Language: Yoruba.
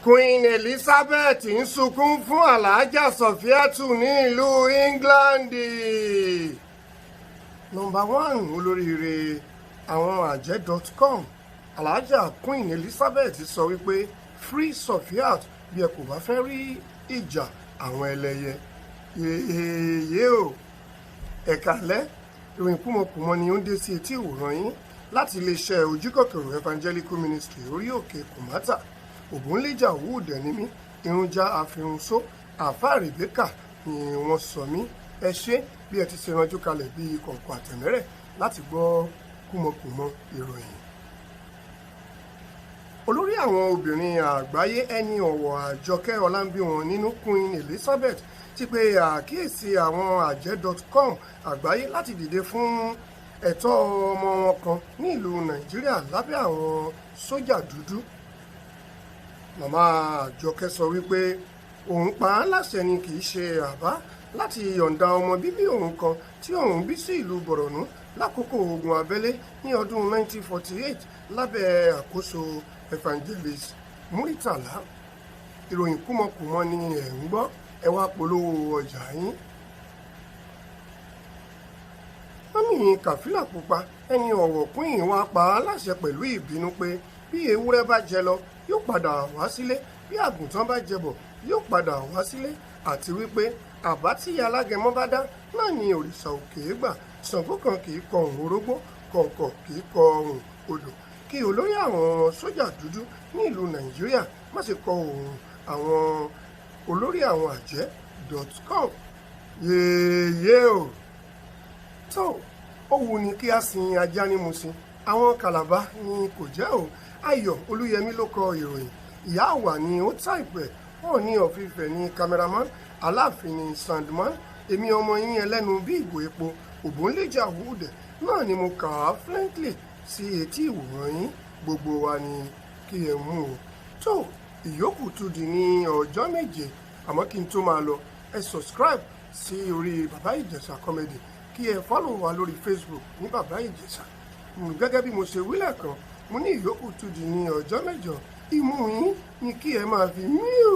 Queen Elizabeth ń sunkún fún Alhaja Sofiatu ní ìlú England. Nọ́mbà 1 olóríire àwọn àjẹ́.com Alhaja Queen Elizabeth sọ wípé free Sofiat bí ẹ kò bá fẹ́ rí ìjà àwọn ẹlẹ́yẹ. Yéèyé o ẹ̀kálẹ́ ìròyìn Kumokumo ni ó ń dé sí etí ìwòran yín láti iléeṣẹ́ ojúkòkòrò evangelical ministry orí òkè kòmátà ògúnléjà wúdẹ ní mí irunjà àfihànsó àfáà Rebecca ni wọ́n sọ mí ẹ ṣé bí ẹ ti ṣe ranjú kalẹ̀ bí kọ̀ọ̀kan àtẹ̀mẹ́rẹ̀ láti gbọ́ Kumokumo ìròyìn. Olórí àwọn obìnrin àgbáyé ẹni ọ̀wọ̀ Àjọkẹ́ Ọlámbíwọn nínú Queen Elizabeth ti pe àkíyèsí àwọn àjẹ́.com àgbáyé láti dìde fún ẹ̀tọ́ ọmọ wọn kan ní ìlú Nàìjíríà lábẹ́ àwọn sójà dúdú. Màmá Àjọkẹ́ sọ wípé òun pa á láṣẹ ni kì í ṣe àbá láti yọ̀ǹda ọmọ bíbí òun kan tí òun bí sí ìlú Bọ̀rọ̀nú lákòókò ogun abẹ́lé ní ọdún 1948 lábẹ́ àkóso evangelist Muritala. Ìròyìn Kumokumo ni ẹ̀ ń gbọ́, ẹ wá polówó ọjà yín. Mọ́mì Kàfílà Pupa ẹni ọ̀wọ̀ Queen wá pa á láṣẹ pẹ̀lú ìbínú pé bí ewúrẹ́ bá jẹ lọ yóò padà wá sílé, bí àgùntàn bá jẹbọ yóò padà wá sílé, àti wípé àbá tí alágẹmọ bá dá náà ni òrìṣà òkè gbà. Ṣàngó kan kì í kọ ohùn orógbó, kọ̀ǹkọ̀ kì í kọ ohùn odò. Kí olórí àwọn sójà dúdú ní ìlú Nàìjíríà má ṣe kọ ohùn àwọn olórí àwọn àjẹ́.com. Yéèyé o tó ó wù ní kí a sin ajá ní Mùsìn, àwọn Kàlàbá ni kò jẹ́ o. Ayọ̀ Olúyẹmí ló kọ ìròyìn, ìyá àwà ni ó táìpẹ̀, Ọọ̀ni of Ifẹ̀ ni cameraman, Aláàfin ni soundman, èmi ọmọ yín ẹlẹ́nu bí ìgò epo ògbónléjà wúdẹ̀ náà ni mo kà á fluently sí etí ìwòran yín. Gbogbo wa ni kí ẹ mú o. Tó ìyókù tún di ní ọjọ́ méje, àmọ́ kí n tó máa lọ ẹ subscribe sí orí Bàbá Ìjẹ̀ṣà comedy, kí ẹ follow wa lórí Facebook ní Bàbá Ìjẹ̀ṣà. Gẹ́gẹ́ bí mo ṣe wí lẹ́ẹ̀kan, mo ní ìyókù tún di ní ọjọ́ mẹ́jọ, imú yín ni kí ẹ máa fi mí o.